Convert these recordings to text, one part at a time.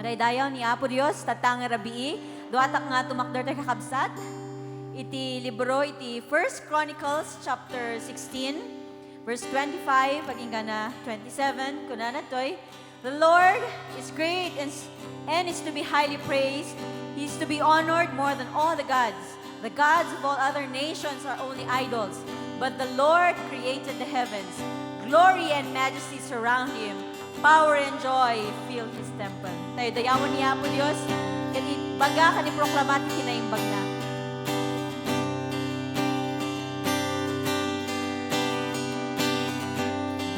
Madaydayaw ni Apo Dios tatang rabii duatak nga tumakder tayo kakabsat. Iti libro iti 1 Chronicles chapter 16 verse 25 paginggan na 27 kunana toy. The Lord is great and is to be highly praised. He is to be honored more than all the gods. The gods of all other nations are only idols, but the Lord created the heavens. Glory and majesty surround him. Power and joy fill his temple. Tayo dayawan niya po Diyos. Kani baga kani proklamat kinaimbag na.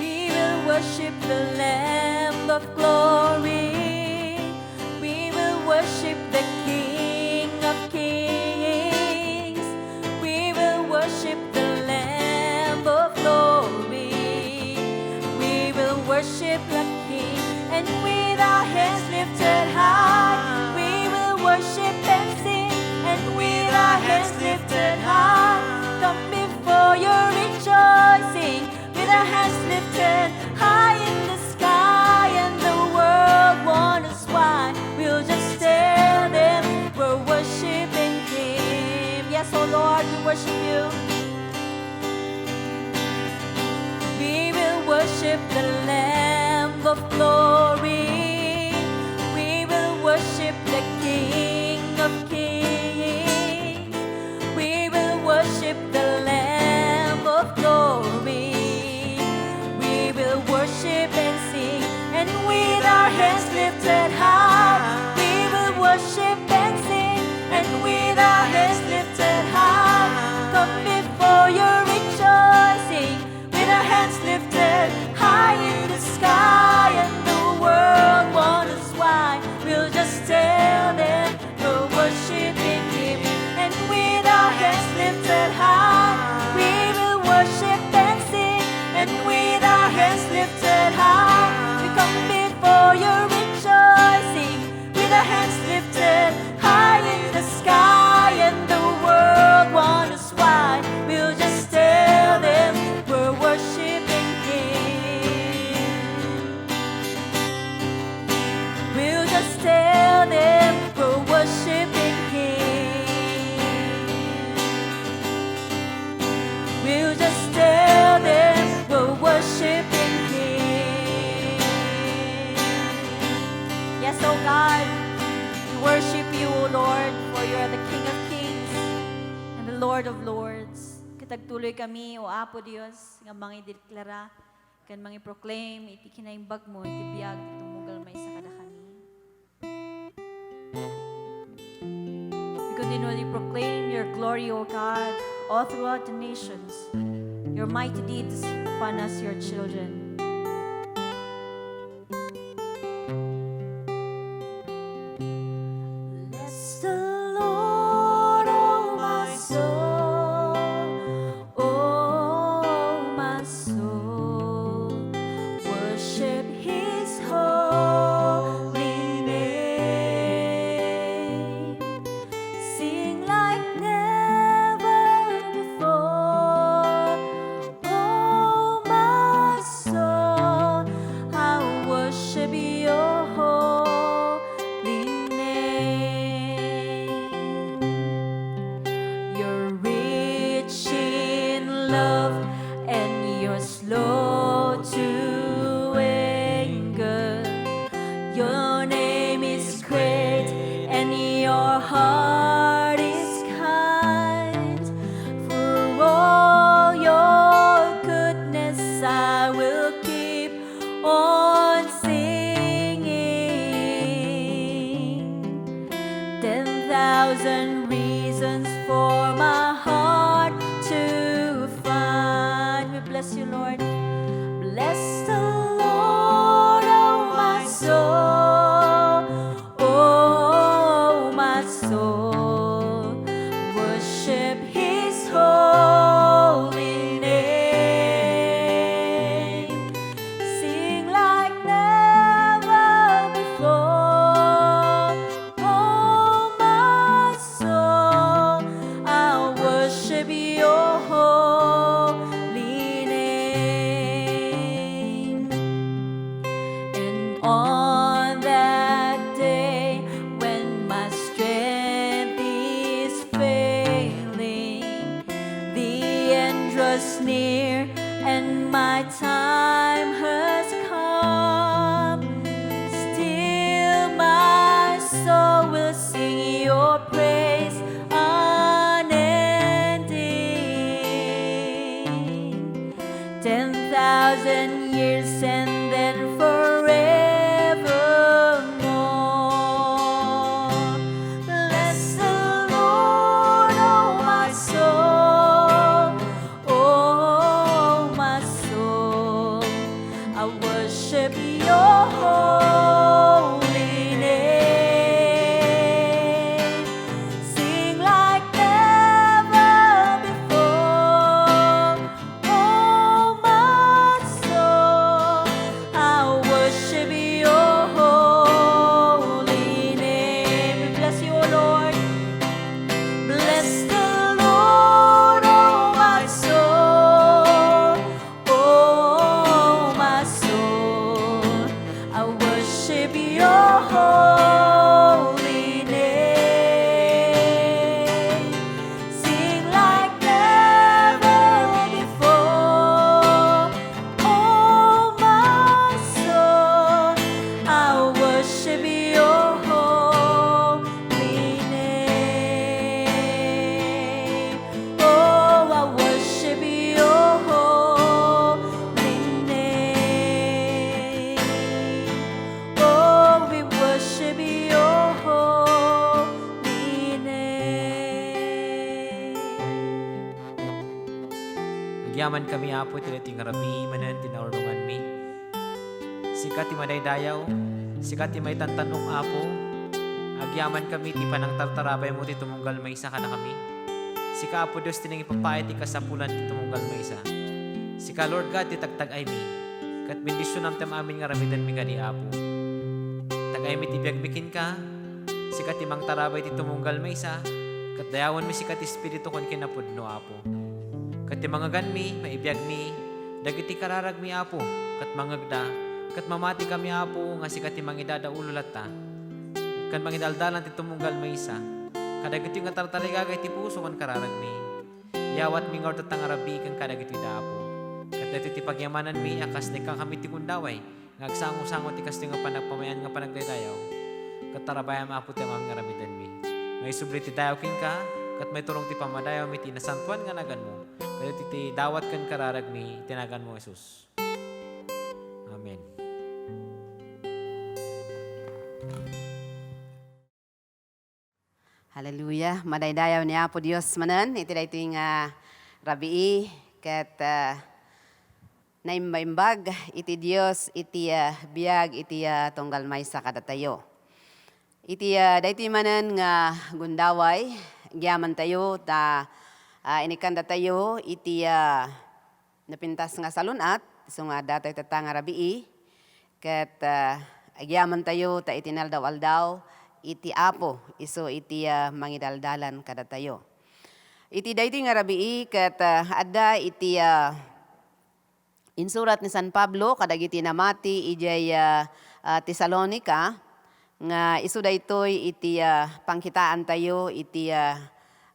We will worship the Lamb of glory. We will worship the King of kings. We will worship the Lamb of glory. We will worship the King, and with our hands lifted high, we will worship and sing, and with our hands lifted high, come before you rejoicing, with our hands lifted high in the sky, and the world wonders why. We'll just tell them we're worshiping Him. Yes, oh Lord, we worship you. We will worship the Lamb of glory. We will worship the King of kings. We will worship the Lamb of glory. We will worship and sing, and with our hands lifted high, we will worship and sing, and with our hands lifted high, come before you rejoicing, with our hands lifted high in the sky, and the world wonders why. We'll just tell them we're worshiping Him, and with our hands lifted high, we will worship and sing, and with our hands lifted high, we come before you rejoicing, with our hands lifted high in the sky, and the world wonders why. We'll just tell them we're worshiping Him. We'll just tell them we're worshiping Him. We'll just tell them we're worshiping Him. Yes, oh God, we worship you, O Lord, for you are the King of kings and the Lord of lords. Kitagtuloy kami, O Apo Dios, nga mga ideklara, kan mga proclaim, iti kinaimbag mo, iti biyag, tumugal may sa kada kami. We continually proclaim your glory, O God, all throughout the nations, your mighty deeds upon us, your children. Bless the Lord, oh my soul, oh my soul, worship His holy name. Sing like never before, oh my soul, I worship your holy name. You're rich in love and you're slow to anger. Your name is great and your heart is kind. For all your goodness I will keep on singing. 10,000 reasons for my heart to find. We bless you, Lord. Bless the Lord, oh my soul, oh my soul, worship His holy name. Sing like never before, oh my soul, I'll worship your holy name. was near and my time has come. Still my soul will sing your praise unending. 10,000 years and then forevermore. Bless the Lord, oh my soul, oh my soul. I worship your holy name. Sing like never before, oh my soul. I worship your holy name. We bless you, O Lord. Bless the Lord, oh my soul, oh my soul. I worship your holy name. Sing like never before, oh my soul. I worship your holy name. Oh, I worship your holy name. Oh, we worship your holy name. Agyaman kami apo ti dating rabi manan tinaulungan mi. Sikat ti madaydayaw, sikat ti may tantanong apo. Agyaman kami ti panang tartarabay mo ti tumunggal maysa ka na kami. Sika apo Diyos tinang ipapayat ti kasapulan ti tumunggal maysa. Sika Lord God ti tagtag ay mi. Kat bendisyon am tem amin nga ramidan mi kani apo. Tagay mi ti biagbikin ka. Sika ti mang tarabay ti tumunggal maysa. Kat dayawan mi sika ti espiritu kon kinapudno apo. Kat ti mga ganmi, maibiyag mi, dagiti kararag mi apo, kat mangagda, kat mamati kami apo, nga si kati mangidada ululat ta. Kat mangidaldalan ti tumunggal maysa, kadagiti nga tartarigagay ti puso kan kararag mi. Yawat mi nga tatang arabi kan kadagiti da apo. Kat dati ti pagyamanan mi, akas ni kang kami ti kundaway, ngagsango-sango ti kasto nga panagpamayan nga panagdadayaw. Kat tarabayan apo ti amam nga ramidan mi. May subli ti dayaw kin ka, kat may turong ti pamadayaw mi ti nasantuan nga nagan mo. Kaya ti dawat kan kararag mi, tinagan mo Jesus. Amen. Hallelujah. Madaydayaw niya po Diyos manan. Iti da ito yung rabii. Kat naimbaimbag iti Diyos, iti biyag, iti tunggal may sa kadatayo. Iti da ito manan nga gundaway. Gyaman tayo, inikanda tayo, iti napintas nga salunat. So nga datay tatang rabii. Kat agyaman tayo, ta itinaldaw-aldaw. Iti apo, iso iti mangidaldalan kada tayo. Iti dayti nga rabii kat adda iti insurat ni San Pablo kadagiti namati ijay Tesalonica nga isu daytoy iti pangkitaan tayo iti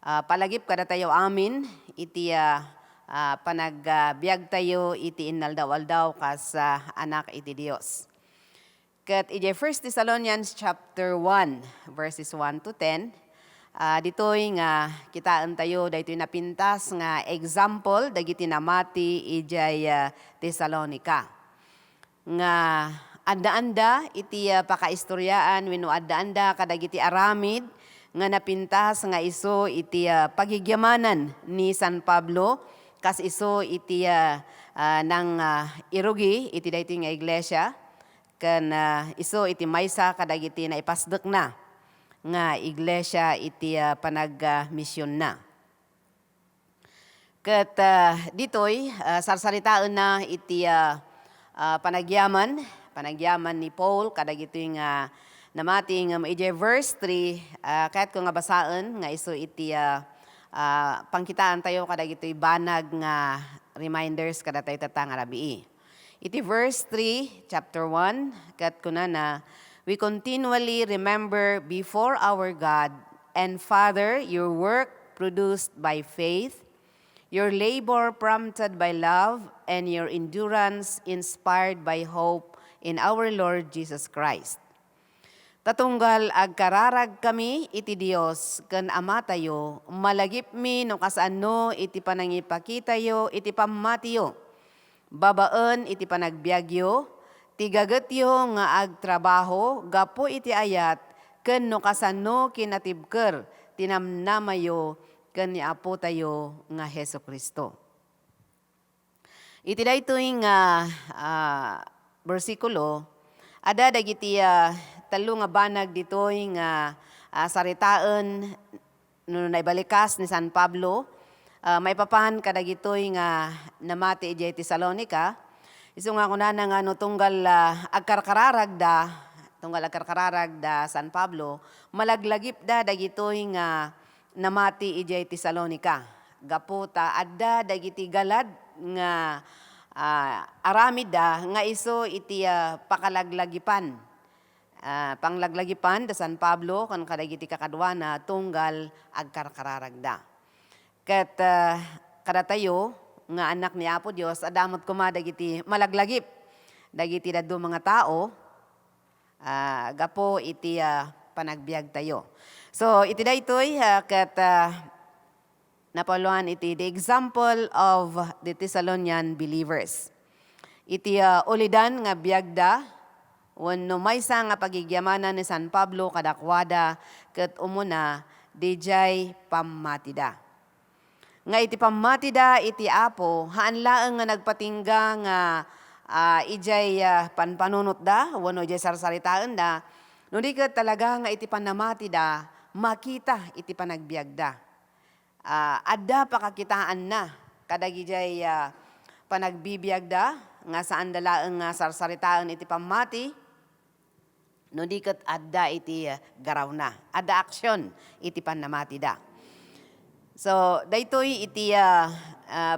palagip kada tayo amin iti panagbiag tayo iti innaldaw-aldaw kas anak iti Dios. Kat iti 1 Thessalonians chapter 1 verses 1 to 10, ditoy nga kitaan tayo, daytoy napintas nga example, dagiti namati ijay Thessalonica. Nga adda-anda iti pakaistoryaan, wenno adda-anda kadagiti aramid, nga napintas nga iso iti pagigyamanan ni San Pablo, kas iso iti nang irugi, iti daytoy nga iglesia, kan iso iti maysa kadagiti na ipasdek na nga iglesia iti panagmisyon na. Kat ditoy sarsaritaon na iti panagyaman ni Paul kadagiti nga namati nga iti verse 3 kahit ko nga basaan nga iso iti pangkitaan tayo kadagiti banag nga reminders kada tayo tatang arabii. Iti verse 3, chapter 1, kat kuna na, we continually remember before our God and Father your work produced by faith, your labor prompted by love, and your endurance inspired by hope in our Lord Jesus Christ. Tatunggal agkararag kami iti Dios ken Ama tayo, malagip mi no kasano iti panangipakitayo iti pammatiyo. Babaen iti panagbiagyo, tigagetyo nga agtrabaho, gapo iti ayat, ken no kasano kinatibker, tinamnamayo, ken ni Apo tayo nga Heso Kristo. Iti daytoy nga bersikulo, ada dagiti talo nga banag ditoy nga saritaan no naibalikas ni San Pablo. May papan kadagitoy nga namati iti Tesalonica. Isu nga kunana nga no tunggal agkarkararag da San Pablo, malaglagip da dagitoy nga namati iti Tesalonica. Gaputa adda dagiti galad nga aramida nga iso iti pakalaglagipan. Panglaglagipan da San Pablo kan kadagiti kakadwana tunggal agkarkararagda. Ket kadatayo nga anak ni Apo Dios adamot kuma dagiti malaglagip dagiti dadto mga tao gapo iti panagbiag tayo. So iti daytoy ket napoluan iti the example of the Thessalonian believers. Iti ulidan nga biagda wenno maysa nga pagigyamanan ni San Pablo kadakwada ket umuna dijay pammatida. Nga iti pammatida iti Apo haanlaeng nga nagpatingga nga ijay panpanunot da wenno ijay sarsaritaen da no di ket talaga nga iti panamatida makita iti panagbiagda. Adda pakakitaan na kadagijay panagbibiagda nga saan dalaeng nga sarsaritaen iti pammati no di ket adda iti garaw na. Adda aksyon iti panamatida. So daytoy iti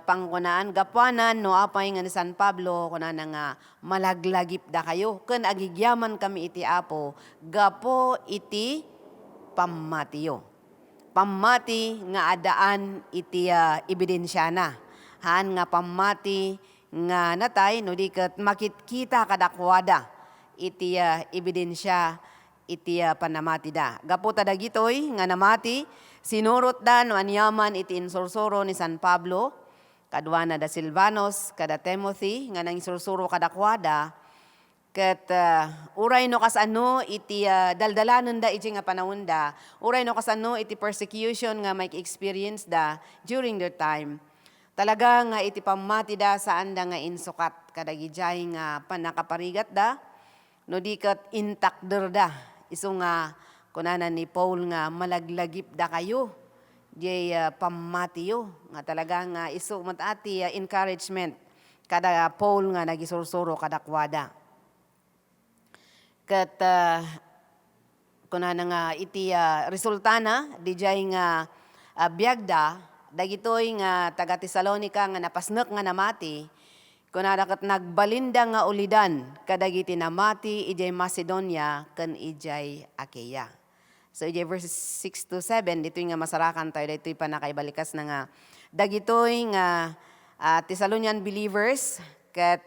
pangkunaan gapuanan no apay nga ni San Pablo kunana nga malaglagip da kayo ken agigyaman kami iti Apo gapo iti pammatiyo. Pammati nga adaan iti ebidensya na. Haan nga pammati nga natay no di ket makitkita kadakwada iti ebidensya iti panamatida. Gaputa dagitoy nga namati sinurot da no anyaman iti insursuro ni San Pablo kadwana da Silvanos kada Timothy nga nang insursuro kadakwada ket uray no kasano iti daldalanen da iti nga panahon da uray no kasano iti persecution nga may experience da during their time talaga nga iti pammati da saan da nga insukat kadagijay nga panakaparigat da no di ket intakder da isu nga kunana ni Paul nga malaglagip da kayo di pammatiyo nga talaga nga isu matati encouragement kada Paul nga nagisursuro kadakwada. Ket kunana nga iti resultana dijay nga biagda dagitoy nga taga Tesalonica nga napasnek nga namati kunana ket nagbalinda nga ulidan kadagiti namati ijay Macedonia ken ijay Achaia. So ijay verses 6 to 7 ditoy nga masarakan tayo ditoy pa nakaibalikas na nga dagitoy nga Thessalonian believers ket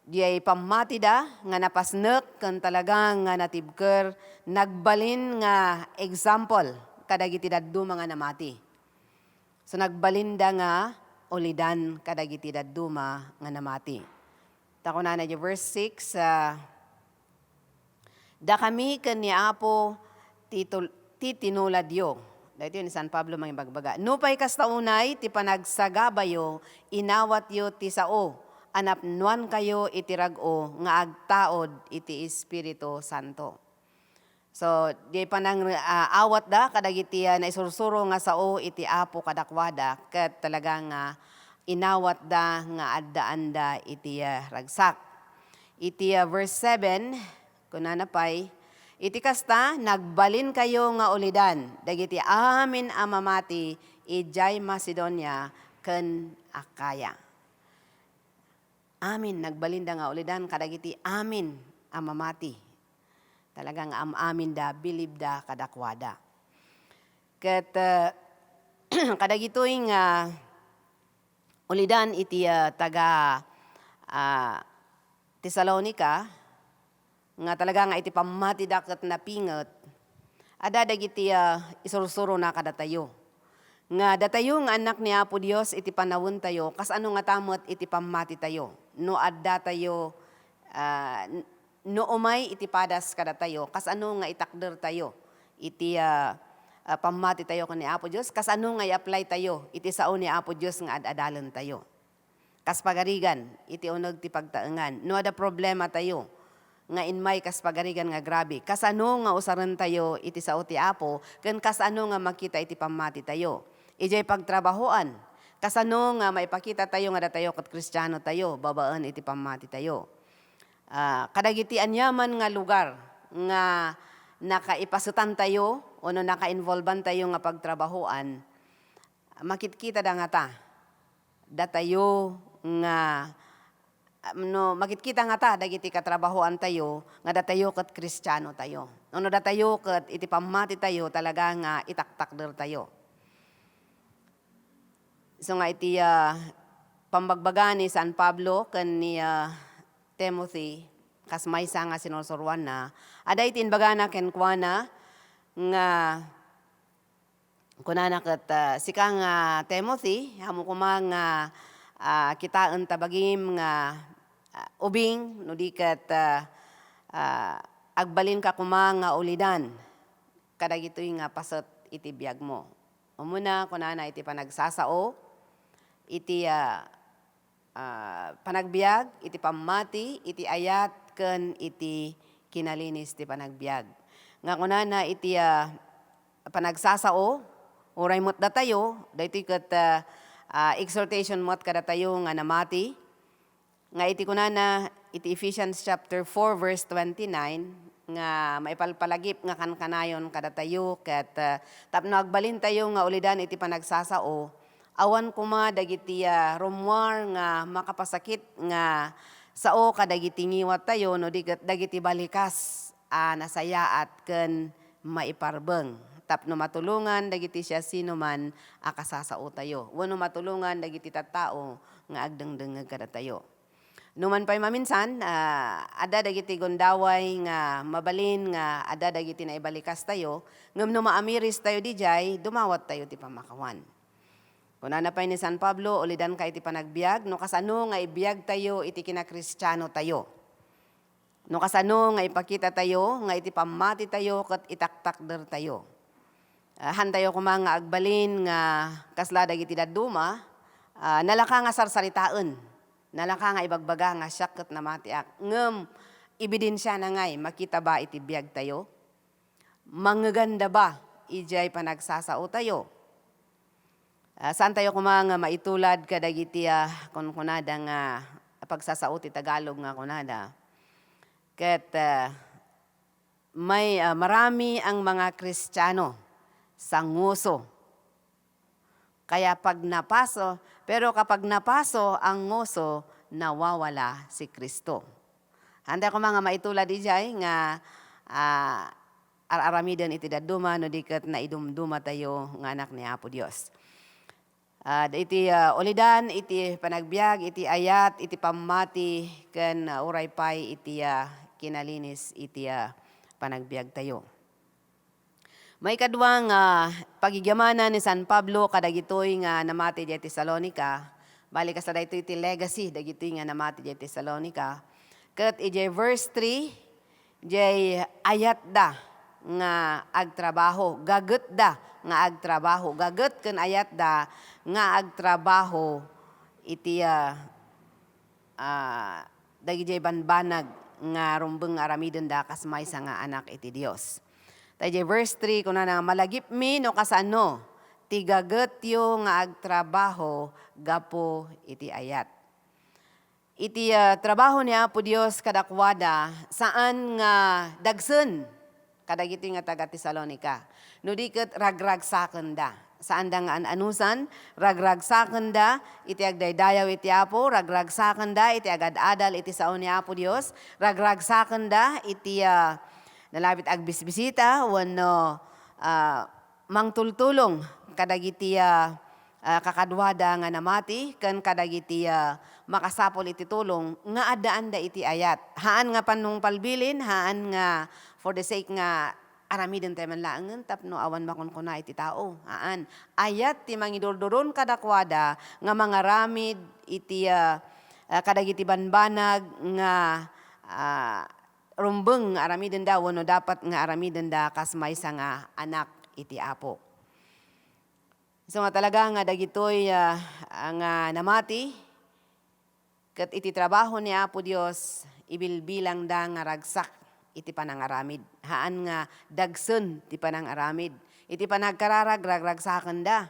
diay pammatida nga napasnek ken talagang nga natibker nagbalin nga example kadagiti dadto mga namati. So nagbalinda nga ulidan kadagiti dadto nga namati. Takuna na verse 6 da kami ken ni Apo titinuladyo. Dito ni San Pablo mga bagbaga. Nupay kastaunay ti panagsagabayo inawat yo ti sao anapnuan kayo iti rag-o nga agtaod iti Espiritu Santo. So, di pa nang awat da, kadagiti na isursuro nga sao iti Apo kadakwada, ket talaga nga inawat da nga addaan da iti ragsak. Iti verse 7, kunana pay, iti kasta, nagbalin kayo nga ulidan, dagiti amin amamati, ijay Macedonia, ken Achaia. Amin, nagbalinda nga ulidan, kadagiti amin amamati. Talagang amin da, bilib da, kadakwada. Ket kadagitoy nga ulidan iti taga Tesalonica, nga talaga nga iti pamati daket na pinget, ada dagiti isursuro na kada tayo. Nga datayo nga anak ni Apo Dios iti panawon tayo, kas ano nga tamot iti pamati tayo. No adda tayo, no umay iti padas kada tayo, kas ano nga itakder tayo, iti pamati tayo kan ni Apo Dios, kas ano nga i-apply tayo, iti sao ni Apo Dios nga ad-adalan tayo. Kas pagarigan, iti uneg ti pagtaengan. No ada problema tayo, nga inmay kas pagarigan nga grabe. Kas ano nga usaran tayo, iti sao ti Apo, ken kas ano nga makita iti pamati tayo. Ijay pagtrabahoan. Kasano nga maipakita tayo nga datayo kat Kristiyano tayo, babaan iti pamati tayo. Kadagiti anyaman nga lugar nga nakaipasutan tayo o no naka-involvean tayo nga pagtrabahoan, makitkita da nga ta. Datayo nga no makitkita nga ta dagiti katrabahoan tayo nga datayo kat Kristiyano tayo. No datayo kat iti pamati tayo talaga nga itaktakder tayo. So nga iti pambagbaga ni San Pablo ken ni Timothy, kas maysa nga sinusurwan na, ada iti inbaga na ken kuana nga kunana ket sika nga Timothy, hamo kuma nga kitaan tabagim nga ubing no di ket agbalin ka kuma nga ulidan kadagitoy nga pasot iti biag mo. Umuna kunana iti panagsasao, iti panagbiag, iti pamati, iti ayat, ken iti kinalinis ti panagbiag. Nga kunana iti panagsasao, uray mo't datayo, dahiti kat exhortation mo't kada tayo nga namati. Nga iti kunana, iti Ephesians chapter 4 verse 29, nga maipalpalagip nga kankanayon kada tayo, kat tapno agbalin tayo nga ulidan iti panagsasao, awan kuma dagiti rumwar nga makapasakit nga sao kadagiti ngiwat tayo no dagiti balikas nasayaat ken maiparbeng. Tapno matulungan dagiti siya sino man akasasao tayo. Wenno matulungan dagiti tattao nga agdengdengeg kada tayo. Numan pay maminsan ada dagiti gondaway nga mabalin nga ada dagiti naibalikas tayo ngem no maamiris tayo dijay dumawat tayo ti pamakawan. Kunana pay ni San Pablo, ulidan ka iti panagbiag, no kasano nga ibiyag tayo iti kinakristyano tayo. No kasano nga ipakita tayo, nga iti pamati tayo, kat itaktakder tayo. Han tayo kuma nga agbalin, nga kasla dagiti daduma, nalaka nga sarsaritaan, nalaka nga ibagbaga nga siyak kat namatiak. Ngem, ebidensya na ngay, makita ba iti biyag tayo? Mangaganda ba, ijay panagsasao tayo? Saan tayo kumanga maitulad kadagiti kung kunada nga pagsasao ti Tagalog nga kunada. Ket may marami ang mga Kristiyano sa nguso. Kaya pag napaso, pero kapag napaso ang nguso, nawawala si Kristo. Handa ko mga maitulad ijay nga araramidan iti daduma no diket na idumduma tayo nga anak ni Apo Dios. Iti ulidan, iti panagbiag, iti ayat, iti pamati, ken uray pay iti kinalinis, iti panagbiag tayo. May kadwang pagigamanan ni San Pablo kadagitoy nga namati di Tesalonica, bali kas dayto iti legacy dagitoy nga namati di Tesalonica. Ket iti verse 3, jay ayat da nga agtrabaho, gaget da nga agtrabaho, gaget ken ayat da nga agtrabaho iti dagiti banbanag nga rumbeng aramiden da kas maysa nga anak iti Dios. Tayo verse 3 kuna na malagip mi no kasano ti gagetyo nga agtrabaho gapo iti ayat. Iti trabaho ni Apo Dios kadakwada saan nga dagsen kadagiti nga taga Tesalonica. No diket ragragsaken da. Saan da nga anusan, ragragsaken da, iti agdaydayaw iti Apo, ragragsaken da, iti agad-adal iti sao ni Apo Dios, ragragsaken da, iti nalapit agbisbisita, wano mangtultulong kadagiti kakadwada nga namati ken kadagiti makasapol iti tulong nga adaan da iti ayat. Haan nga panung palbilin, haan nga for the sake nga aramiden tayo man laangan tapno awan makon kuna iti tao. Haan ayat ti mangidurduron kadakwada nga mga ramid iti kadagiti banbanag nga rumbeng nga aramiden da wano dapat nga aramiden da kas maysa nga anak iti Apo. So nga talaga nga dagitoy nga namati ket iti trabaho ni Apo Dios ibilbilang da nga ragsak iti panangaramid. Haan nga dagsen ti panangaramid. Iti panagkararag ragragsaken da.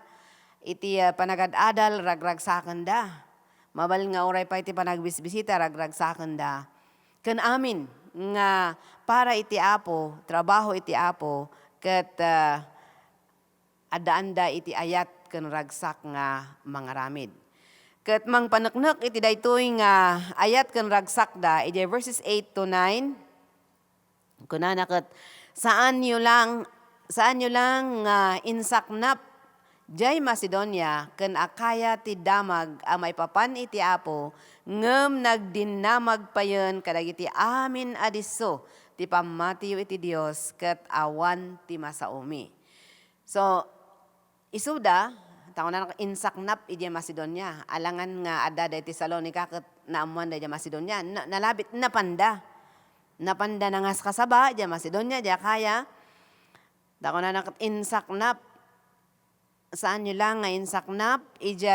Iti panagad-adal ragragsaken da. Mabal nga oray pa iti panagbisbisita ragragsaken da. Ken amin nga para iti Apo, trabaho iti Apo ket adaan da iti ayat ken ragsak nga mangaramid. Ket mangpaneknek iti daytoy nga ayat ken ragsak da iti verses 8 to 9. Kunana ket saan nyo lang nga insaknap jay Macedonia ken Akaya ti damag a maipapan iti Apo ngem nagdinamag payen kadagiti amin adiso ti pammatiyo iti Dios ket awan ti masaumi. So isuda, taon na insaknap iti Macedonia. Alangan nga adda da iti Salonica ket naamuan da iti Macedonia. Nalabit, napanda. Napanda na nga kasaba iti Macedonia, iti Akaya. Taon na insaknap. Saan nyo lang nga insaknap iti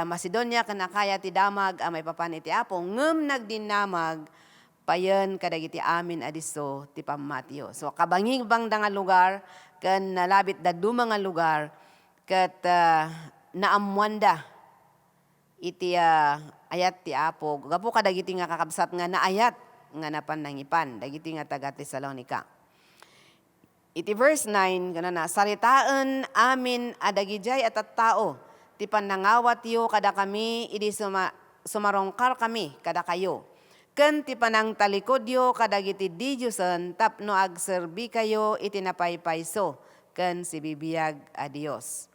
Macedonia ken Akaya ti damag may papan iti Apo. Ngem nagdinamag payen kadagiti amin adiso ti pammatiyo. So kabangig bang da nga lugar ken nalabit da duma nga lugar ket naamuanda iti ayat ti Apo. Gapu kadagiti nga kakabsat nga naayat nga napanangipan dagiti nga taga Tesalonica. Iti verse 9 kanana saritaan amin adagijay at tao ti panangawat yo kada kami idi sumarongkar kami kada kayo. Ken ti panang talikod yo kadagiti Diyosen tapno agserbi kayo iti napaypayso ken sibibiyag a Dios.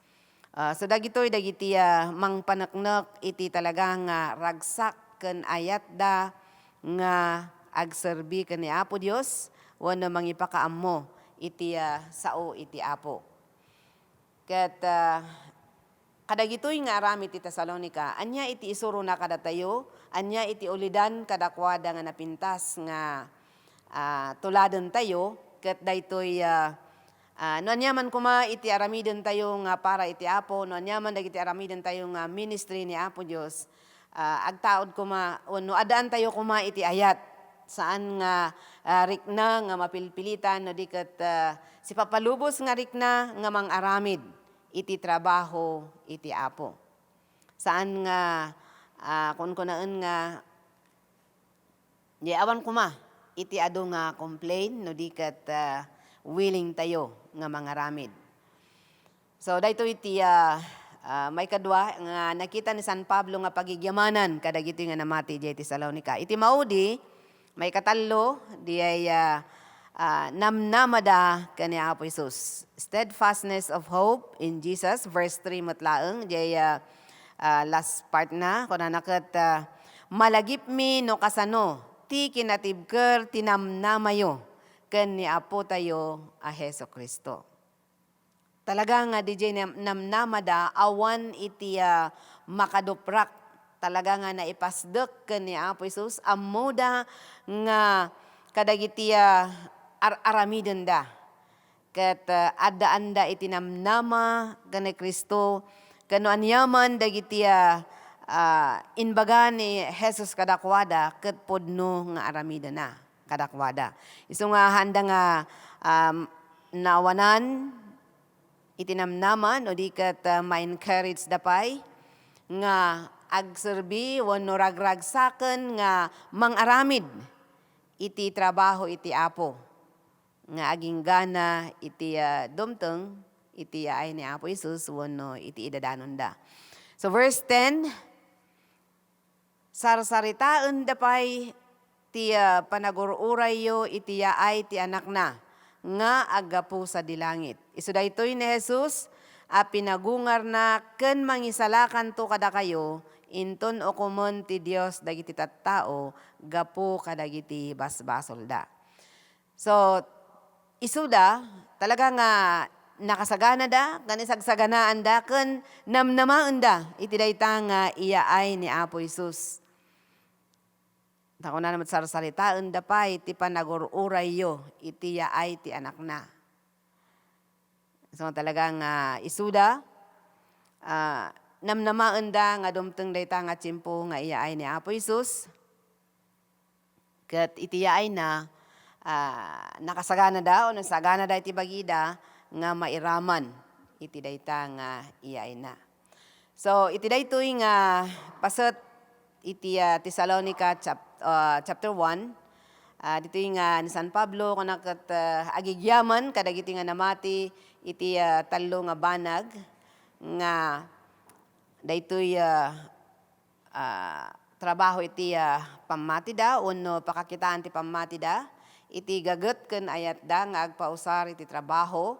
So dagitoy dagiti mangpaneknek iti talagang ragsak ken ayat da nga agserbi ken ni Apo Dios wenno mangipakaammo iti sao iti Apo. Ket kadagitoy nga aramid ti Tesalonica anya iti isuro na kadatayo, anya iti ulidan kadakwada nga napintas nga tuladen tayo ket daytoy no anyaman kuma iti aramiden tayo nga para iti Apo, no anyaman dagiti aramiden tayo nga ministry ni Apo Dios, agtaod kuma no adaan tayo kuma iti ayat saan nga rikna nga mapilpilitan no diket si papalubos nga rikna nga mangaramid iti trabaho iti Apo. Saan nga kun kunaan nga di awan kuma iti adu nga complain no diket willing tayo nga mangaramid. So dayto iti may kadwa nga nakita ni San Pablo nga pagigyamanan kadagiti nga namati di Tesalonica. Iti maudi may katalo di ay namnamada kani Apo Jesus. Steadfastness of hope in Jesus verse 3 matlaeng di last part na kunana ket malagip mi no kasano ti kinatibker tinamnamayo ken ni Apo tayo a Heso Kristo. Talaga nga DJ namnamada awan iti makaduprak. Talaga nga naipasdek ken ni Apo Jesus amuda nga kadagiti aramiden da. Ket adaan da iti namnama ken ni Kristo kano anyaman dagiti inbaga ni Jesus kadakwada ket podno nga aramiden na kadakwada. Isu nga handa nga nawanan itinamnaman o di kat ma-encourage dapay nga agserbi wenno ragragsaken nga mangaramid iti trabaho iti Apo nga aging gana iti dumteng iti ay ni Apo Jesus wenno iti idadanon da. So verse 10 sarsaritaen dapay ti panagururay yo iti yaay ti anak na nga agapu sa dilangit. Isu daytoy ni Jesus pinagungar na ken mangisalakan to kada kayo, inton okumon ti Dios dagiti tattao, gapo kadagiti basbasol da. So, isuda, talaga nga nakasagana da, kanisagsaganaan da, ken namnamaan da, iti dayta nga iyaay ni Apo Isus. Tako na naman sarsalitaan da pa, iti panagururay yo, iti yaay ti anak na. So talagang isuda, namnamaan da nga dumteng dayta nga tiyempo nga iyaay ni Apo Isus. Ket iti yaay na, nakasagana da o nasagana da iti bagida nga mairaman iti dayta nga iyaay na. So iti daytoy nga paset iti Tesalonica chapter 1, dito nga ni San Pablo kung nakat agigyaman kadagiti nga namati iti talo nga banag nga daytoy trabaho iti pamati da uno pakakitaan ti pamati da iti gaget ken ayat da nga agpausar iti trabaho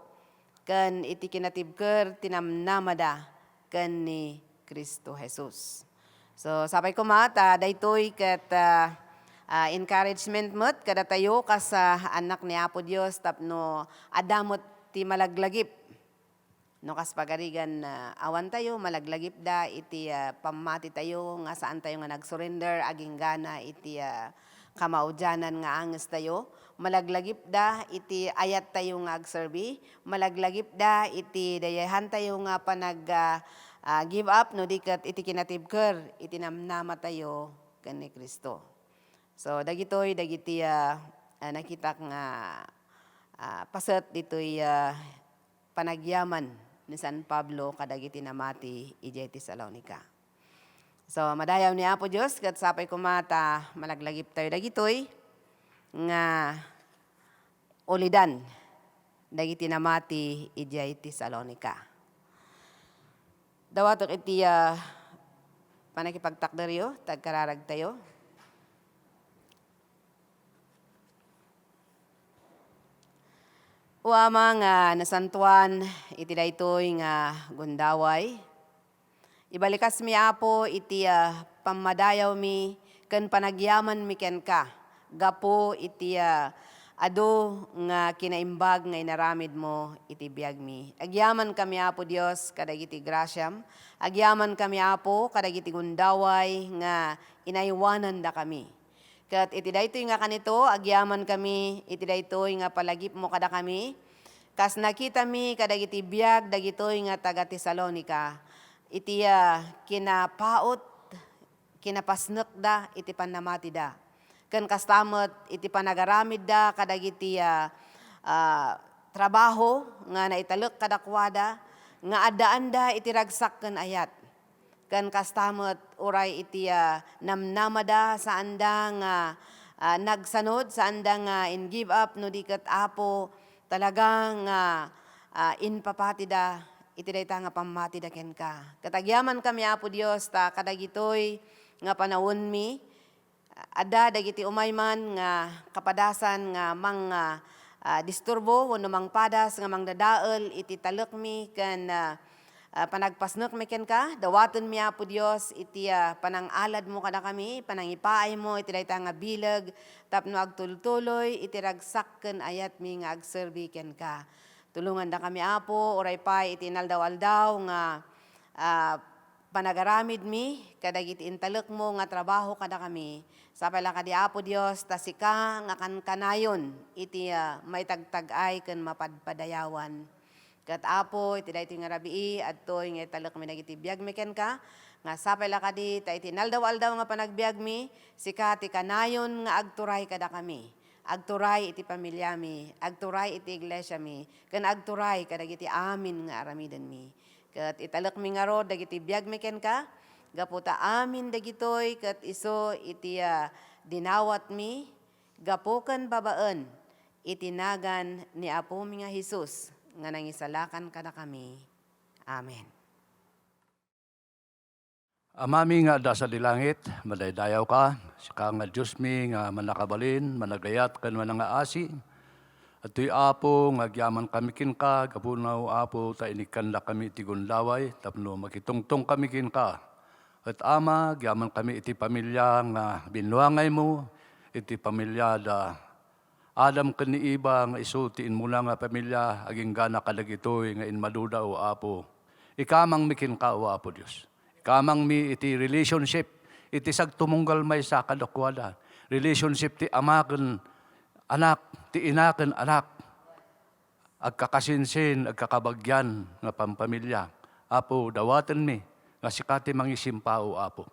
ken iti kinatibker tinamnamada ken ni Kristo Jesus. So sapay ko mata daytoy ket encouragement met kada tayo kas anak ni Apo Dios tapno adamot ti malaglagip. No kas pagarigan awan tayo malaglagip da iti pamati tayo nga saan tayo nga nagsurrender aging gana iti kamaudyanan nga anges tayo. Malaglagip da iti ayat tayo nga agserbi. Malaglagip da iti dayahan tayo nga panag give up no diket iti kinatibker iti namnama tayo ken ni Kristo. So dagitoy dagiti nakita nga paset ditoy panagyaman ni San Pablo kadagiti namati ijay Tesalonica. So madayaw ni Apo Dios ket sapay kumata malaglagip tayo dagitoy nga ulidan dagiti namati ijay Tesalonica. Dawatok iti panakipagtakderyo tagkararag tayo. Uama nga nasantuan iti daytoy nga gundaway. Ibalikas mi Apo iti pamadayaw mi ken panagyaman mi ken ka. Gapo iti ado nga kinaimbag nga inaramid mo iti biag mi. Agyaman kami Apo Dios kadagiti grasyam. Agyaman kami Apo kadagiti gundaway nga inaywanan da kami. Kat iti daytoy nga kanito, agyaman kami, iti daytoy nga palagip mo kada kami. Kas nakita mi kadagiti biag, dagitoy nga taga Tesalonica, iti kinapaot, kinapasnek da, iti panamati da. Ken kastamot, iti panagaramid da, kadagiti trabaho, nga naitalek kadakwada, nga adaan da, iti ragsak ken ayat. Ken kastamot uray iti namnamada sa anda nga nagsanod, sa anda nga in give up no diket Apo talagang inpapatida iti dayta nga pamatida ken ka. Katagyaman kami Apo Dios ta kadagitoy nga panawon mi adda dagiti umayman nga kapadasan nga disturbo wenno mangpadas nga mangdadael iti talek mi ken panagpasnek meken ka, dawaton mi Apo Dios iti panangalad mo kada kami, panangipaay mo iti dayta nga bileg, tapno agtultuloy iti ragsak ken ayat mi nga agserbi ken ka. Tulungan da kami Apo, oray pa iti inaldaw-aldaw nga panagaramid mi, kadagiti intalek mo nga trabaho kada kami. Sapala kadi Apo Dios, tasika nga kankanayon iti may tagtagay ken mapadpadayawan. Kat Apo, iti daytoy nga rabii, adtoy nga italek mi dagiti biag mi ken ka, nga sapay lakadi, ta iti naldaw-aldaw nga panagbiag mi, sika ti kanayon nga agturay kada kami. Agturay iti pamilya mi, agturay iti iglesia mi, ken agturay kadagiti amin nga aramiden mi. Kat italek mi nga ro, dagiti biag mi ken ka, gaputa amin dagitoy, kat iso iti dinawat mi, gapuken babaen, itinagan ni Apo mi nga Jesus, nga nangisalakan kada kami. Amen. Amami nga da sa dilangit, madaydayaw ka, sika nga Diyos mi nga manakabalin, managayat kan manangaasi, At tuy apo, ngagyaman kami kin ka, kapunaw apo, ta inikanda kami iti gundaway, tapno makitungtong kami kin ka. At ama, gyaman kami iti pamilya nga binuangay mo, iti pamilya da Adam ken ni iba nga isutiin mo nga pamilya, aging gana kadagitoy nga inmaduda o apo. Ikamang mikin ka o apo Diyos. Ikamang mi iti relationship, iti sagtumunggal may sa kadakwada. Relationship ti amaken anak, ti inaken anak, agkakasinsin, agkakabagyan nga pampamilya. Apo, dawaten mi, nga sikati mangisimpao, apo.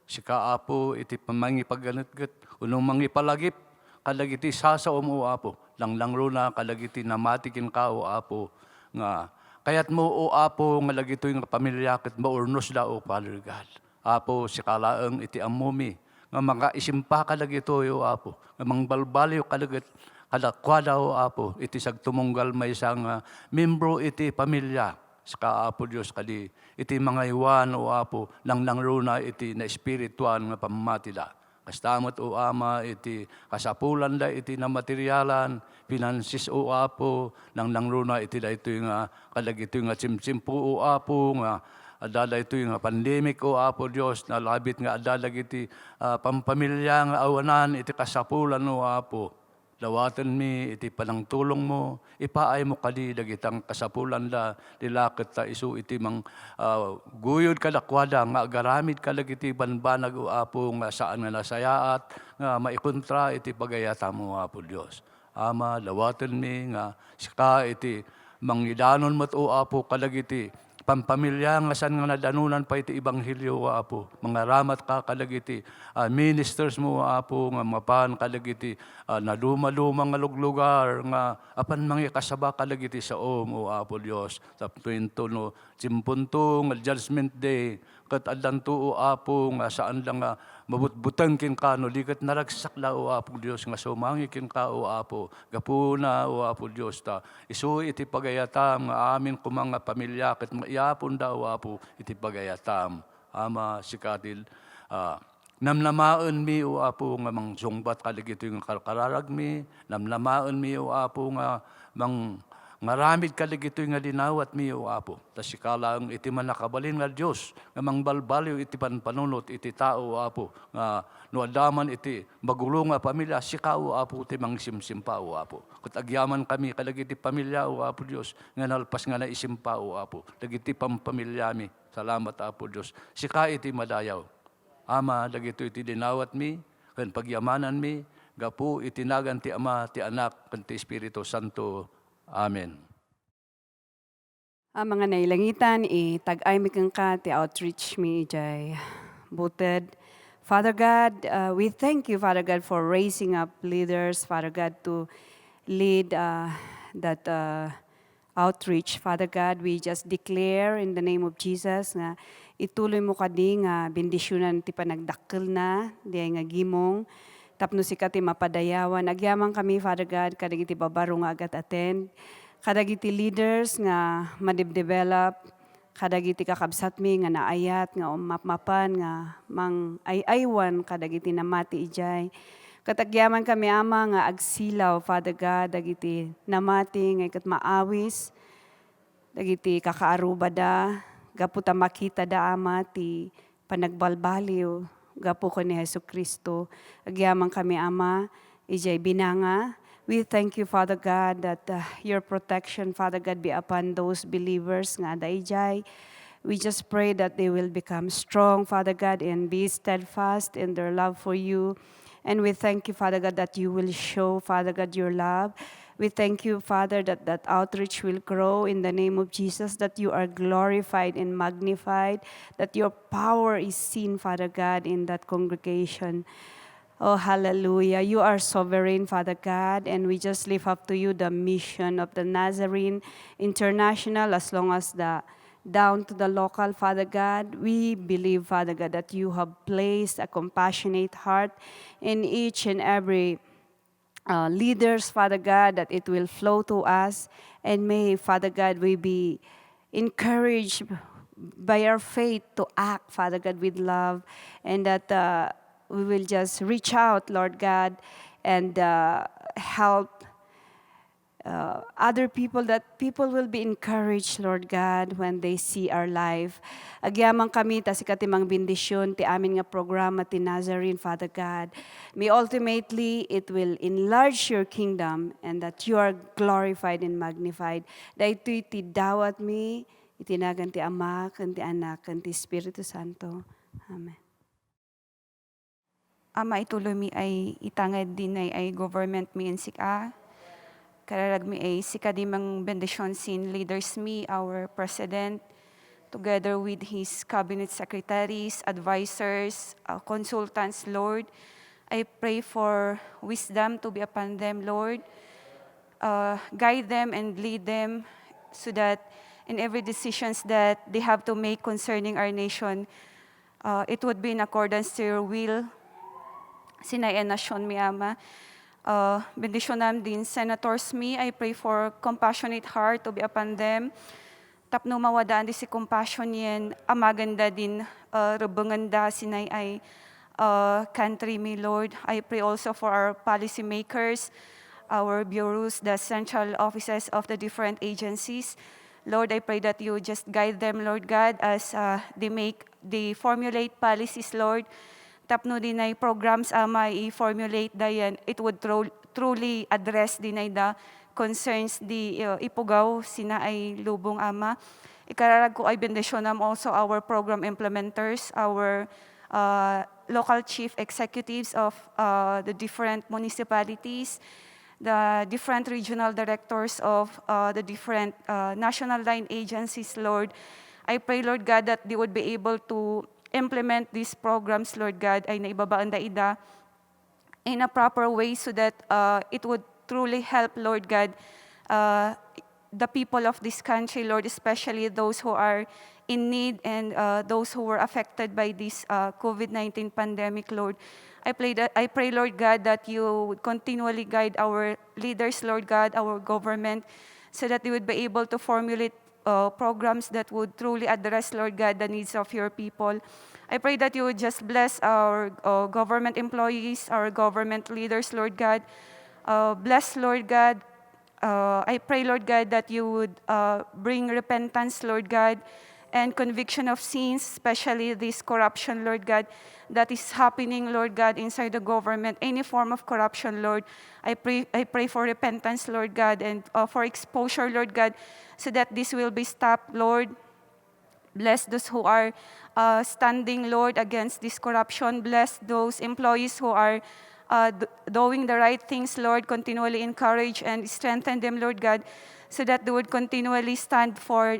Sika, apo, iti pamangipagganatgat, unong mangipalagip, kadagiti sasaom, o apo. Langlangro na, kadagiti namatikin ka, o apo. Nga, kayat mo, o apo, nga lagito yung pamilya, kat maurnos da, o Father God. Apo, sikalaang iti amumi, nga mga isimpa kadagito, o apo. Nga mangbalbaliw kadagit, kadakwada, o apo. Iti sagtumunggal may isang membro iti pamilya. Ska apo Diyos kadi iti mga iwan o apo lang runa iti na espirituan nga pamati da. Kastamot o ama iti kasapulan da iti na materialan, finansis o apo lang runa iti da ito nga kadag ito nga simsimpo o apo nga adada ito nga pandemic o apo Diyos na labit nga adadag iti pampamilya nga awanan iti kasapulan o apo. Lawatan mi, iti panang tulong mo, ipaay mo kadi dagitang kasapulan da, dilakit ta isu iti mang guyod kadakwada, nga agaramid kadagiti banbanag o apo, nga saan nga nasayaat, nga maikontra iti pagayata mo, apo Diyos. Ama, lawatan mi, nga sika iti mangidanon mo't o apo kadagiti, pampamilya nga san nga nadanunan pa iti ibanghilyo wa apo. Mga ramat ka kadagiti ministers mo wa apo nga mapan kadagiti naduma-duma nga luglugar nga apan mga kasaba kadagiti sa o apo Dios. Tapno no simpunto nga judgment day ket adlanto o apo nga saan lang nga mabutbutang kin ka no di ket naragsakla o apo Dios nga sumangi kin ka o apo. Gapuna o apo Dios ta isu iti pagayatam nga amin kumanga pamilya ket yapon daw apo iti pagayatam. Ama sikatil namnamaen mi o apo nga mang sungbat kadagito yung kararag mi, namnamaen mi o apo nga mang ngaramid kadagito nga dinawat mi o apo. Tas sikalang iti man nakabalin nga Dios nga mang balbaliw iti panpanunot iti tao o apo nga no adaman iti magulo nga pamilya sika o apo iti mang simsimpa o apo. Ket agyaman kami kadagiti pamilya o apo Dios nga nalpas nga naisimpa o apo. Dagiti pampamilya mi. Salamat apo Dios. Sika iti madayaw. Ama dagito iti dinawat mi ken pagyamanan mi gapu itinagan ti Ama ti Anak ken ti Espiritu Santo. Amen. Mga nailangitan, tag-ay mi kang ka, ti outreach mi, jay buted. Father God, we thank you, Father God, for raising up leaders, Father God, to lead that outreach. Father God, we just declare in the name of Jesus nga ituloy mo kadi nga bendisyonan ti panagdakkel na, di nga gimong, tapno si kati mapadayawan. Agyaman kami, Father God, kadagiti babaro nga agat attend, kadagiti leaders nga madibdevelop, kadagiti kakabsat mi nga naayat, nga umapmapan, nga mang aywan, kadagiti namati ijay. Katagyaman kami, Ama, nga agsilaw, Father God, dagiti namati, nga ikat maawis, dagiti kakaarubada, gaputa makita da, Ama, ti panagbalbaliw, gapu ko ni Hesus Kristo. Agyaman kami, Ama, ijay binanga. We thank you, Father God, that your protection, Father God, be upon those believers nga daijay. We just pray that they will become strong, Father God, and be steadfast in their love for you. And we thank you, Father God, that you will show, Father God, your love. We thank you, Father, that that outreach will grow in the name of Jesus, that you are glorified and magnified, that your power is seen, Father God, in that congregation. Oh, hallelujah. You are sovereign, Father God, and we just lift up to you the mission of the Nazarene International as long as the down to the local, Father God. We believe, Father God, that you have placed a compassionate heart in each and every leaders, Father God, that it will flow to us. And may, Father God, we be encouraged by our faith to act, Father God, with love. And that we will just reach out, Lord God, and help other people, that people will be encouraged, Lord God, when they see our life. Agyaman kami, ta si katimang bendisyon, ti amin nga programa, ti Nazarene, Father God. May ultimately, it will enlarge your kingdom and that you are glorified and magnified. Dahito ti dawat mi, itinagan ti Ama, kan ti Anak, kan ti Espiritu Santo. Amen. Ama, ituloy mi ay itangad din ay government mi insika. Kararag mi ay sika di mang bendisyon sin leaders mi, our president, together with his cabinet secretaries, advisors, consultants, Lord. I pray for wisdom to be upon them, Lord. Guide them and lead them so that in every decisions that they have to make concerning our nation, it would be in accordance to your will. Sinay and nasyon mi, Ama. Bendisyonan din senators mi. I pray for compassionate heart to be upon them. Tapno mawadaan di si compassion yen. Amaganda din rubanganda sinay ay country mi, Lord. I pray also for our policy makers, our bureaus, the central offices of the different agencies. Lord, I pray that you just guide them, Lord God, as they formulate policies, Lord. Tapno din ay programs Ama i-formulate dayan, it would truly address din ay the concerns di ipugaw sina ay lubong Ama. Ikararag ko ay bendisyonam also our program implementers, our local chief executives of the different municipalities, the different regional directors of the different national line agencies, Lord. I pray, Lord God, that they would be able to implement these programs, Lord God, ay naibabaan da ida in a proper way so that it would truly help, Lord God, the people of this country, Lord, especially those who are in need and those who were affected by this COVID-19 pandemic, Lord. I pray, Lord God, that you would continually guide our leaders, Lord God, our government, so that they would be able to formulate programs that would truly address, Lord God, the needs of your people. I pray that you would just bless our government employees, our government leaders, Lord God. Bless, Lord God. I pray, Lord God, that you would bring repentance, Lord God, and conviction of sins, especially this corruption, Lord God, that is happening, Lord God, inside the government. Any form of corruption, Lord, I pray for repentance, Lord God, and for exposure, Lord God, so that this will be stopped, Lord. Bless those who are standing, Lord, against this corruption. Bless those employees who are doing the right things, Lord. Continually encourage and strengthen them, Lord God, so that they would continually stand for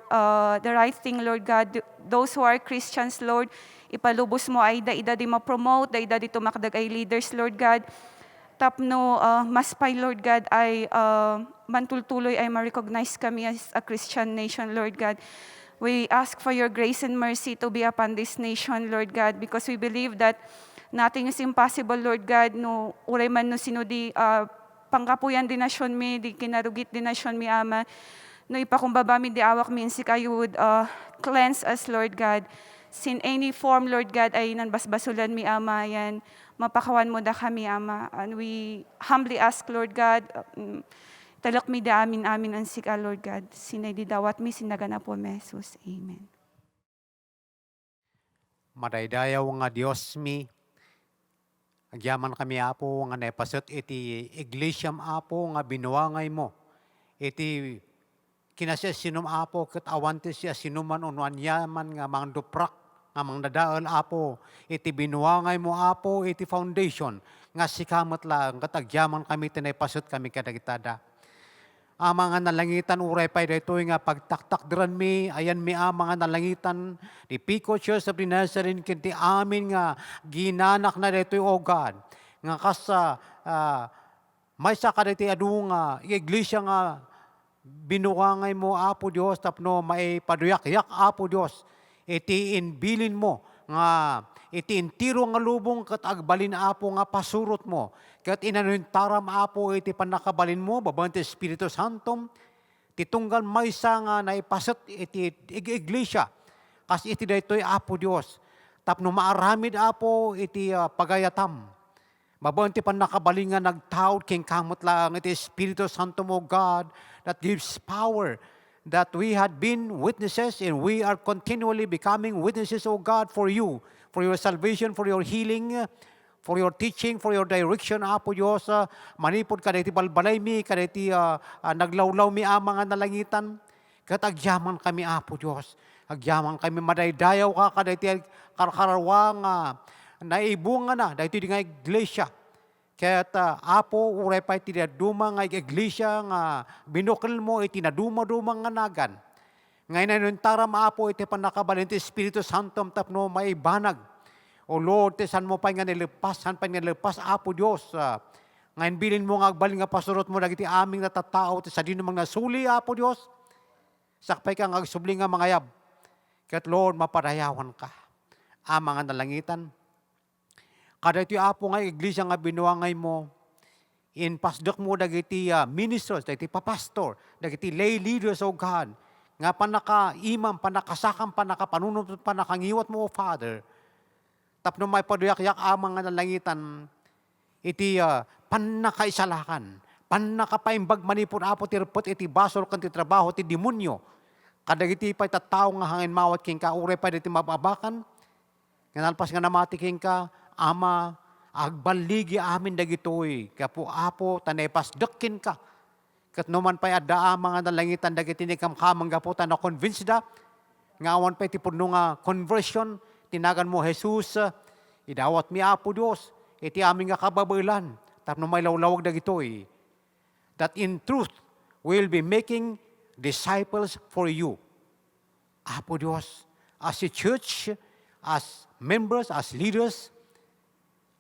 the right thing, Lord God. Those who are Christians, Lord, ipalubos mo ay daida di ma-promote, daida di tumakdag ay leaders, Lord God. Tapno, mas pay, Lord God, ay mantultuloy ay ma-recognize kami as a Christian nation, Lord God. We ask for your grace and mercy to be upon this nation, Lord God, because we believe that nothing is impossible, Lord God. No, uray man no sinudi, pangkapuyan di nasyon mi, di kinarugit di nasyon mi, Ama. No, ipakumbaba mi di awak mi, insik you would cleanse us, Lord God. Sin any form, Lord God, ay nanbasbasulan mi, Ama, yan. Mapakawan mo da kami, Ama. And we humbly ask, Lord God, talak mi da amin ang sika, Lord God. Sinay di dawat mi, sinagana po, Jesus. Amen. Madaydayaw nga Diyos mi, agyaman kami Apo, nga nepasot iti iglesyam Apo, nga binuangay mo. Iti kinasya sinum Apo, kat awante siya sinuman unuan yaman nga mang duprak, nga mang nadaal Apo. Iti binuangay mo Apo, iti foundation, nga sikamat lang, kat agyaman kami, tinaypasot kami kadagitada. Mga nalangitan uray pa dito nga pagtaktak diran mi, ayan mi mga nalangitan, di Pico Church of the Nazarene, kinti amin nga ginanak na dito o God. Nga kasa, may saka dito adu nga, iglesia nga, binuangay mo Apo Diyos, tapno may paduyak-yak Apo Diyos, iti inbilin mo, nga iti intiro nga lubong kat agbalin Apo nga pasurot mo. Kat inanuintaram Apo iti panakabalin mo, babante Espiritu Santo, titunggal maysa nga naipasat iti iglesia. Kas iti daytoy Apo Diyos. Tapno maaramid Apo iti pagayatam. Mabunti pa nakabalingan nagtaod king kamot lang. It is Espiritu Santo mo God that gives power, that we had been witnesses and we are continually becoming witnesses, O God, for you, for your salvation, for your healing, for your teaching, for your direction, Apo Diyos. Manipod ka dati balbalay mi, ka dati naglawlaw mi ang mga nalangitan. Kat agyaman kami, Apo Diyos. Agyaman kami madaydayaw ka, ka dati karkarawang naibunga na, dati di nga iglesia. Kaya't Apo, uray pa iti duma nga iglesia nga binukil mo iti naduma-duma nga nagan. Ngayon na nuntaram, Apo, iti panakabalin ti Espiritu Santo tapno maibanag. O Lord, tesan mo pa nga nilepas, san pa nga nilepas, Apo Diyos. Ngayon bilin mo nga agbaling nga pasurot mo dagiti aming natatao, sa di namang nasuli, Apo Diyos. Sakpay ka nga agsubli nga mga yab. Kaya't Lord, mapadayawan ka. Amang nga nalangitan. Kada iti Apo nga iglesia nga binuangay mo, in pasdok mo dagiti ministers, dagiti papastor, dagiti lay leaders, O God, nga panaka-imam, panakasakam, panakapanunod, panakangiwat mo, O Father, tapno may paduyak-yak amang nga nalangitan, iti panakaisalakan, panakapaimbag manipur Apo tirpot iti basol kan ti trabaho ti demonyo, kadagiti pa itatao nga hangin mawat king ka, ure pa iti mababakan, nganalpas nga namati king ka, Ama, agbaligi amin dagitoy, kapo Apo, tanepas dekkin ka, kat numan pa'y adda mga nalangitan dagiti ni kamkamang gaputan na convince da, ngawan pa iti puno nga conversion, tinagan mo Jesus, idawat mi Apo Diyos, iti aming nga kababalan, tapno may lawlawag dagitoy, that in truth, we'll be making disciples for you. Apo Diyos, as a church, as members, as leaders,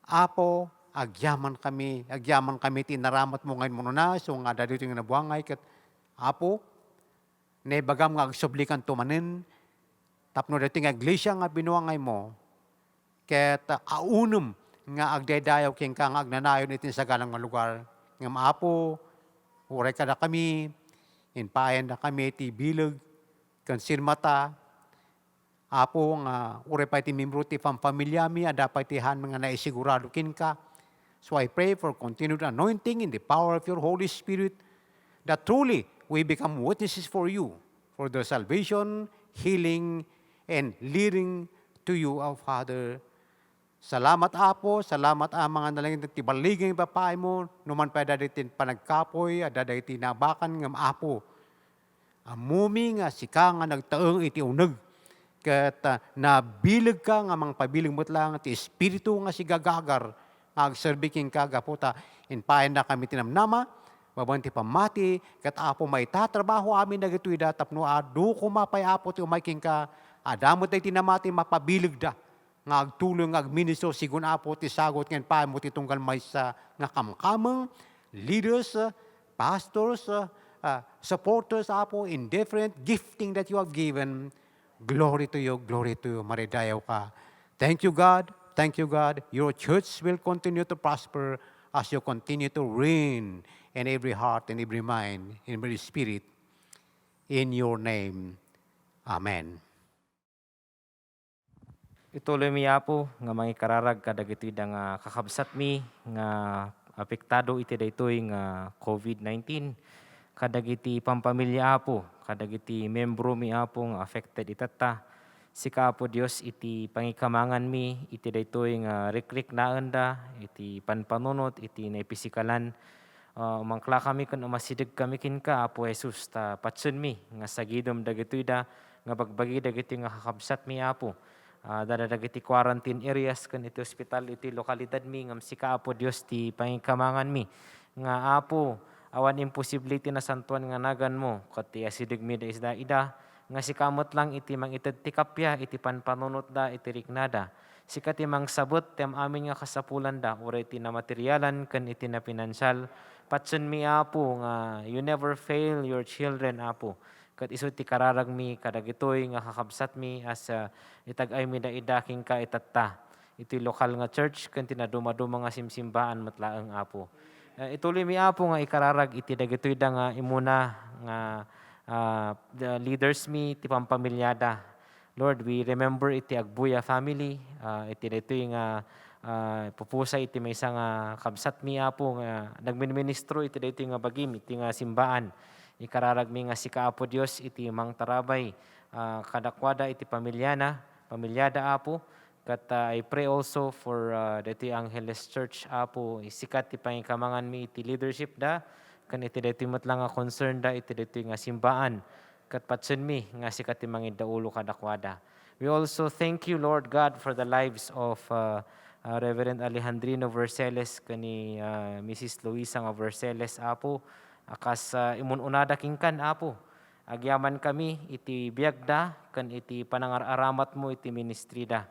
Apo, agyaman kami tinaramat mo ngayon mo na, so nga dito yung nabuangay, kat Apo, nebagam nga agsublikan tumanin, tapno dito nga iglesia nga binuangay mo, ket aunum nga agdaydayaw king ka nga agnanayon itin sa ganang nga lugar. Nga Apo, uray ka na kami, inpayan na kami iti bilag, kansirmata, Apo, nga uray pa iti membro ti pamilya mi, ada pa itihan mga naisigurado kin ka. So I pray for continued anointing in the power of your Holy Spirit, that truly we become witnesses for you, for the salvation, healing, and leading to you, our Father. Salamat, Apo, salamat mga nalangin ti baliging bapae mo, numan pa daditin panagkapoy, adadayti nabakan ng Apo. Amumi nga sika nga nagtaeng iti uneg, ket nabilig ka nga mga pabiling mutlang ti Espiritu nga sigagagar, nga agserbiking ka gaputa, inpayan na kami tinamnama, babanti pamati, ket Apo may tatrabaho amin dagitoy da, tapno adu kumapay Apo ti umayking ka, adamot ay tinamati mapabilig da, nga agtulong agministro sigun Apo ti sagot ngayon pa mo ti tunggal may sa nga kamkamang, leaders, pastors, supporters Apo, in different gifting that you have given. Glory to you, maridayaw ka. Thank you, God. Thank you, God. Your church will continue to prosper as you continue to reign in every heart and every mind, in every spirit. In your name, Amen. Ituloy mi Apo nga mga kararag kadagiti nga kakabsat mi nga apektado iti daytoy nga COVID-19. Kadagiti pampamilya Apo, kadagiti membro mi Apo nga affected itata. Sika Apo Dios iti pangikamangan mi, iti daytoy nga rikrik naan da, iti panpanunot, iti napisikalan. Umangkla kami kun umasidig kami kin ka Apo Jesus, ta patsun mi nga sagidom dagitoy da, nga bagbagi dagiti nga kakabsat mi Apo. Dagiti quarantine areas kan iti hospital, iti lokalidad mi, ngam sika Apo Dios ti pangikamangan mi. Nga Apo, awan imposibility na santuan nga nagan mo, kati asidig mi da isda ida, nga si kamot lang iti mang itad ti kapya, iti panpanunot da, iti riknada. Si kati mang sabot, tem amin nga kasapulan da, ura iti na materialan, kan iti na pinansyal. Patsun mi Apo, nga you never fail your children Apo. Kat iso ti kararag mi, kadagitoy nga kakabsat mi, as itagay mi da idaking ka itatta. Iti lokal nga church, kan tinaduma-duma nga simsimbaan matlaang Apo. Ituloy mi Apo nga ikararag iti dagitoy da nga imuna nga the leaders mi ti pampamilyada. Lord, we remember iti Agbuya family, iti dito yung pupusay iti may isang kabsat mi Apo nga nagminministro iti dito yung bagim, iti nga simbaan. Ikararag mi nga si Kaapo Dios iti mang tarabay, kadakwada iti pamilyada Apo. Kat I pray also for dito yung Angeles Church Apo, isikat ti pangikamangan mi iti leadership da, kan iti dito yung matlang concern da iti dito yung simbaan. Kat patsun mi nga sikat ti mangid daulo kadakwada. We also thank you, Lord God, for the lives of Reverend Alejandrino Verceles kani Mrs. Luisa nga Verceles Apo. Akas imununada kingkan Apo. Agyaman kami iti biagda kan iti panangararamat mo iti ministry da.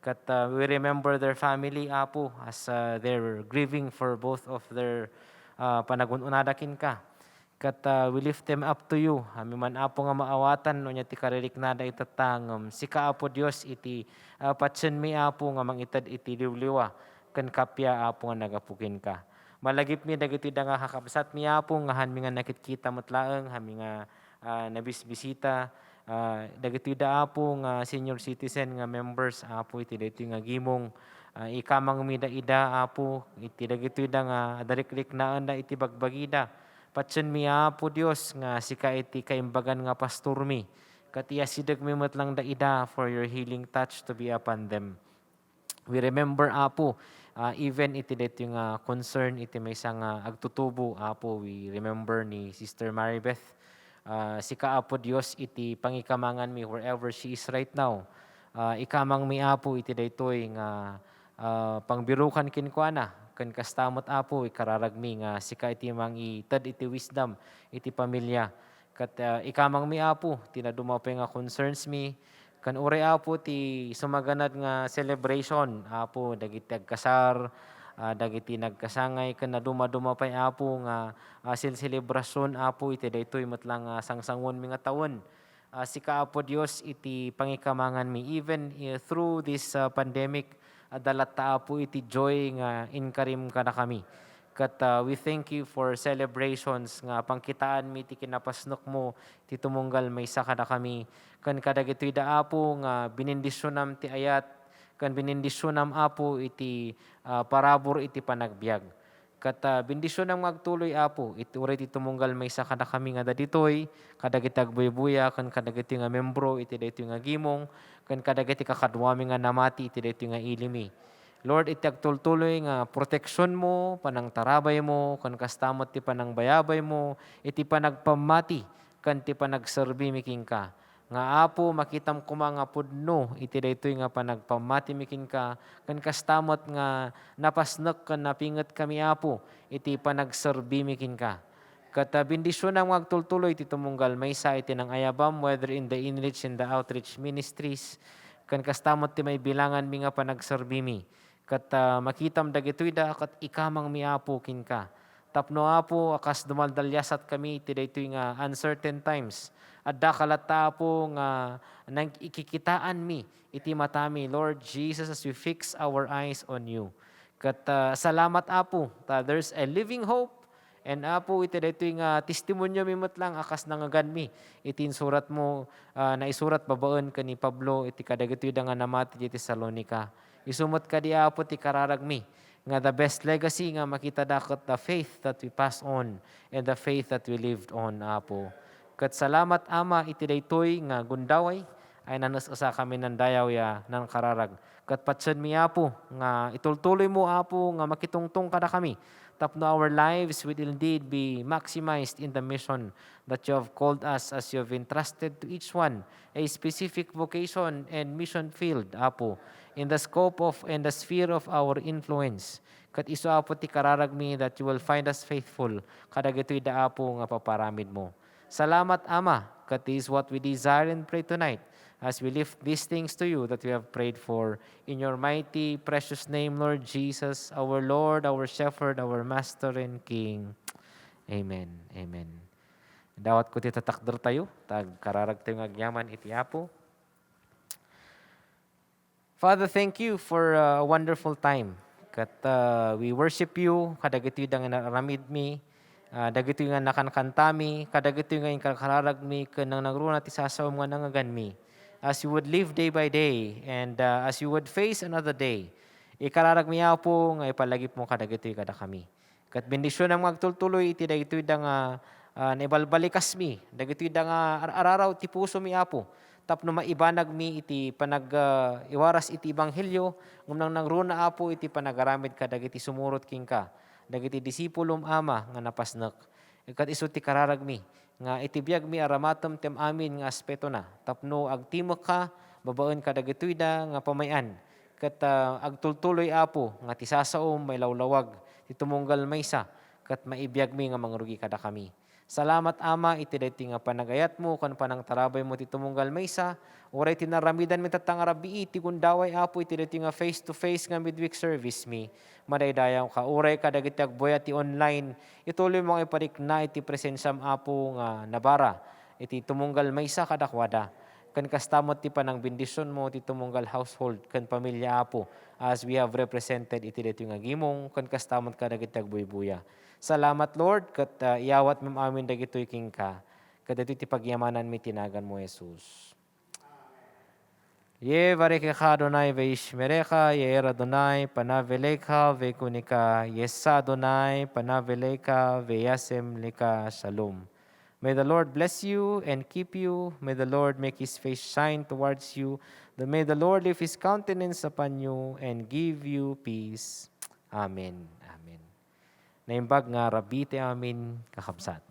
Kat we remember their family Apo as they're grieving for both of their panagununada kinka. Kat we lift them up to you. Ami man Apo nga maawatan no nya ti kareriknada itatangom. Sika Apo Dios iti patsen mi Apo nga mangitad iti liwliwa ken kapya Apo nga nagapukin ka. Malagip mi dagiti da nga kakabsat mi Apo nga hanmi nga nakitkita metlaeng hami nga nabisbisita dagiti da Apo nga senior citizen nga members Apo iti daytoy nga gimong ikamang mi da ida Apo iti dagiti da nga adarikliknaan da iti bagbagida. Patsen mi Apo Dios nga sika iti kaimbagan nga pastor mi. Katiya sidag mi matlang da ida for your healing touch to be upon them. We remember Apo, even iti dito yung concern iti may isang agtutubo Apo. We remember ni Sister Maribeth. Sika Apo Dios iti pangikamangan mi wherever she is right now. Ikamang mi Apo iti dito yung pangbirukan kinkwana. Kan kastamot Apo, ikararagmi nga sika iti mang itad iti wisdom, iti pamilya. Kat ikamang mi Apo, tinadumapay nga concerns mi. Kan ure Apo ti sumaganad nga celebration Apo, dagiti agkasar, dagiti nagkasangay, kan naduma-dumapay Apo nga celebrasyon Apo, iti daytoy matlang sangsangon mi nga taon. Sika Apo Dios iti pangikamangan mi, even through this pandemic, dalat ta Apo iti joy nga inkarim ka na kami. Kat we thank you for celebrations nga pangkitaan mi ti kinapasnok mo ti tumunggal may saka na kami. Kan kadagitoy da Apo nga binindisyonam ti ayat, kan binindisyonam Apo iti parabor iti panagbiag. Kat bindisyonam magtuloy Apo, iti uri ti tumunggal may saka na kami nga daditoy, kadagiti agbuya-buya, kan kadagiti nga membro iti daytoy nga gimong, kan kadagiti kakadwami nga namati iti daytoy nga ilimi. Lord, iti agtultuloy nga proteksyon mo, panang tarabay mo, kan kastamot ti panang bayabay mo, iti panagpamati, kan ti panagserbi miking ka. Nga Apo, makitam ko mga pudno, iti daytoy nga panagpamati miking ka, kan kastamot nga napasnek kan napinget kami Apo, iti panagserbi miking ka. Kat bindisyon ang magtultuloy iti tumunggal maysa iti nang ayabam, whether in the inreach and the outreach ministries, kan kastamot ti may bilangan mi nga panagserbi mi. Kat makitam dagitoy da kat ikamang mi Apo kin ka. Tapno Apo akas dumaldalyasat kami iti daytoy nga uncertain times. Adda kalata Apo nga nang ikikitaan mi iti matami, Lord Jesus, as we fix our eyes on you. Kat salamat Apo, there's a living hope. And Apo, iti daytoy nga testimonyo mi metlang akas nangagan mi. Iti surat mo na isurat babaen ka ni Pablo iti kadagitoy da nga namati iti Salonica. Isumot ka di Apo ti kararag mi nga the best legacy nga makita dakot the faith that we pass on and the faith that we lived on Apo. Kat salamat Ama iti daytoy nga gundaway ay nanasasa kami ng dayaw ya ng kararag. Kat patsen mi Apo nga itultuloy mo Apo nga makitungtong kada kami. Tapno our lives will indeed be maximized in the mission that you have called us as you have entrusted to each one a specific vocation and mission field, Apo, in the scope of and the sphere of our influence. Kat iso Apo ti kararag mi that you will find us faithful kadagitoy da Apo nga paparamid mo. Salamat Ama, kat is what we desire and pray tonight as we lift these things to you that we have prayed for. In your mighty, precious name, Lord Jesus, our Lord, our Shepherd, our Master and King. Amen. Amen. Dawat ko ti tatakder tayo, tag kararag tayo ngagyaman iti Apo. Father, thank you for a wonderful time. Kat we worship you, kadagitoy da nga naramid mi, dagitoy nga nakankantami, kadagitoy nga inkararag mi, kanang nagruna ti sasaw nga nangagan mi. as you would live day by day, and as you would face another day, ikararag miya po nga ipalagip mo kadagitoy kada kami. Kat bendisyon ang magtultuloy iti dagitoy da nga naibalbalikas mi, dagitoy da nga araraw ti puso mi apo. Tapno maibanag mi iti iwaras iti ebanghelyo, ngumnang nangruna apo iti panagaramid ka dagiti sumurot king ka, dagiti disipulum ama nga napasnek. Kat iso ti kararag mi, nga iti biag mi aramatom tem amin nga aspeto na, tapno agtimok ka, babaen ka dagitoy da nga pamayan, kat agtultuloy apo nga ti sasaom may lawlawag, ti tumunggal maysa, kat maibiyag mi nga mangrugi kada kami. Salamat Ama, iti dati nga panagayat mo, kan panang tarabay mo ti tumunggal maysa, oray tinaramidan mi tatang arabi, iti kundaway apo, iti dati nga face-to-face nga midweek service mi, madaydayaw ka, oray ka dagiti agboya ti online, ituloy mo nga iparik na iti presensam apo nga nabara, iti tumunggal maysa kadakwada, kan kastamot ti panang bendisyon mo, ti tumunggal household, kan pamilya apo, as we have represented iti dati nga gimong, kan kastamot ka dagiti agboy-buya. Salamat Lord, kat iawat mo amin dagitoy king ka, kat ito ti pagyamanan mi tinagan mo Jesus. Ye vareke ka Adonai veishmereka, ye era Adonai panaveleka vekunika, yesa Adonai panaveleka veyasem lika shalom. May the Lord bless you and keep you. May the Lord make His face shine towards you. May the Lord lift His countenance upon you and give you peace. Amen. Naimbag nga rabite amin kakabsat.